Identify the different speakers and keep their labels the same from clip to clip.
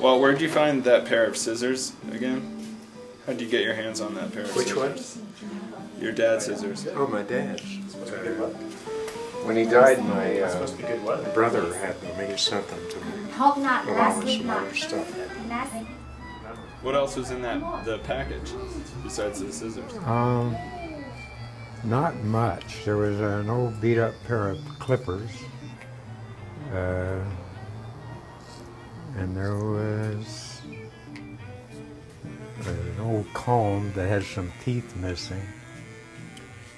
Speaker 1: Well, where'd you find that pair of scissors again? How'd you get your hands on that pair of scissors?
Speaker 2: Which ones?
Speaker 1: Your dad's scissors.
Speaker 2: Oh, my dad's. When he died, my brother had them. He sent them to me.
Speaker 3: Hope not.
Speaker 2: Along with some other stuff.
Speaker 1: What else was in the package besides the scissors?
Speaker 4: Not much. There was an old beat-up pair of clippers, and there was an old comb that had some teeth missing,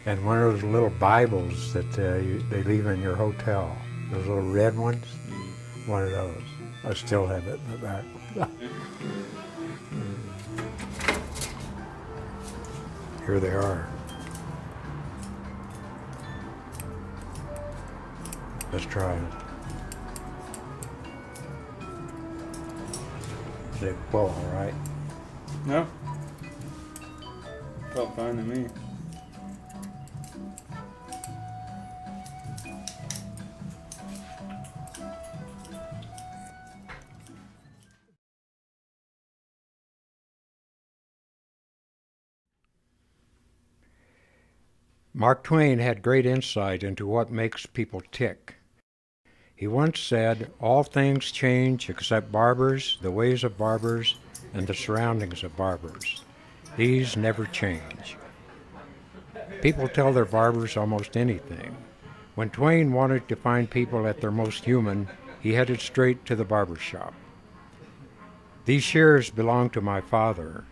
Speaker 4: and one of those little Bibles that they leave in your hotel, those little red ones. One of those. I still have it in the back. Here they are. Let's try it. They pull all right.
Speaker 1: No. Felt fine to me.
Speaker 4: Mark Twain had great insight into what makes people tick. He once said, "All things change except barbers, the ways of barbers, and the surroundings of barbers. These never change." People tell their barbers almost anything. When Twain wanted to find people at their most human, he headed straight to the barber shop. These shears belonged to my father.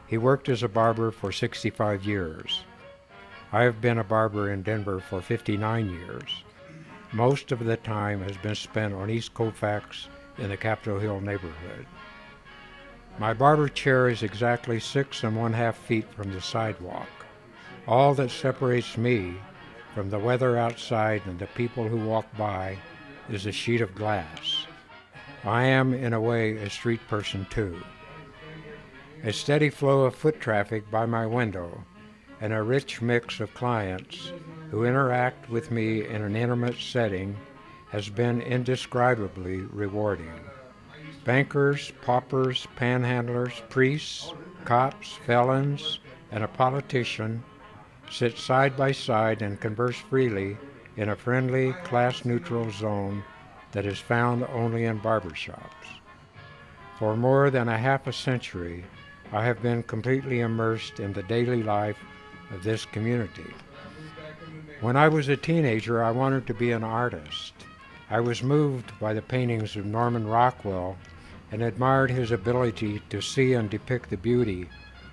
Speaker 4: He worked as a barber for 65 years. I have been a barber in Denver for 59 years. Most of the time has been spent on East Colfax in the Capitol Hill neighborhood. My barber chair is exactly 6 1/2 feet from the sidewalk. All that separates me from the weather outside and the people who walk by is a sheet of glass. I am, in a way, a street person too. A steady flow of foot traffic by my window and a rich mix of clients who interact with me in an intimate setting has been indescribably rewarding. Bankers, paupers, panhandlers, priests, cops, felons, and a politician sit side by side and converse freely in a friendly, class-neutral zone that is found only in barbershops. For more than a half a century, I have been completely immersed in the daily life of this community. When I was a teenager, I wanted to be an artist. I was moved by the paintings of Norman Rockwell and admired his ability to see and depict the beauty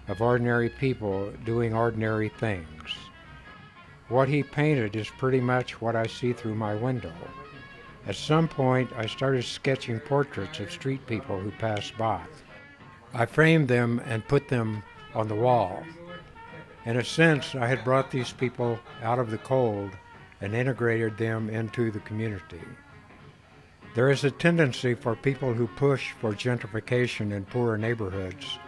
Speaker 4: of ordinary people doing ordinary things. What he painted is pretty much what I see through my window. At some point, I started sketching portraits of street people who passed by. I framed them and put them on the wall. In a sense, I had brought these people out of the cold and integrated them into the community. There is a tendency for people who push for gentrification in poorer neighborhoods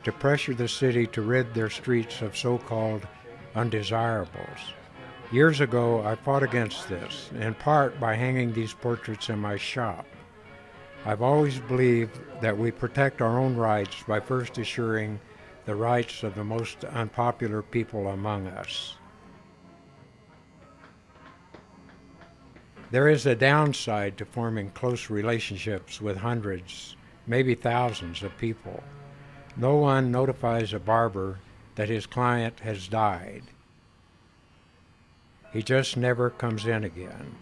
Speaker 4: to pressure the city to rid their streets of so-called undesirables. Years ago, I fought against this, in part by hanging these portraits in my shop. I've always believed that we protect our own rights by first assuring the rights of the most unpopular people among us. There is a downside to forming close relationships with hundreds, maybe thousands of people. No one notifies a barber that his client has died. He just never comes in again.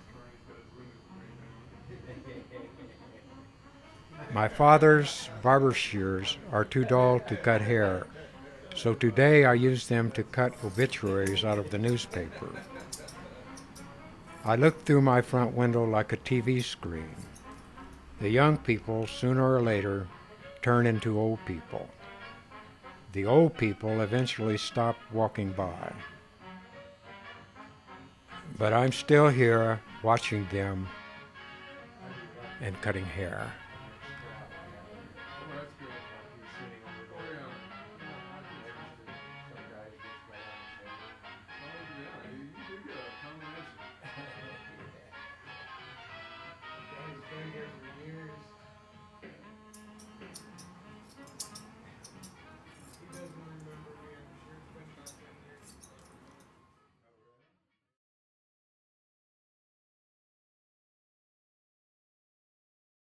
Speaker 4: My father's barber shears are too dull to cut hair, so today I use them to cut obituaries out of the newspaper. I look through my front window like a TV screen. The young people, sooner or later, turn into old people. The old people eventually stop walking by. But I'm still here watching them and cutting hair.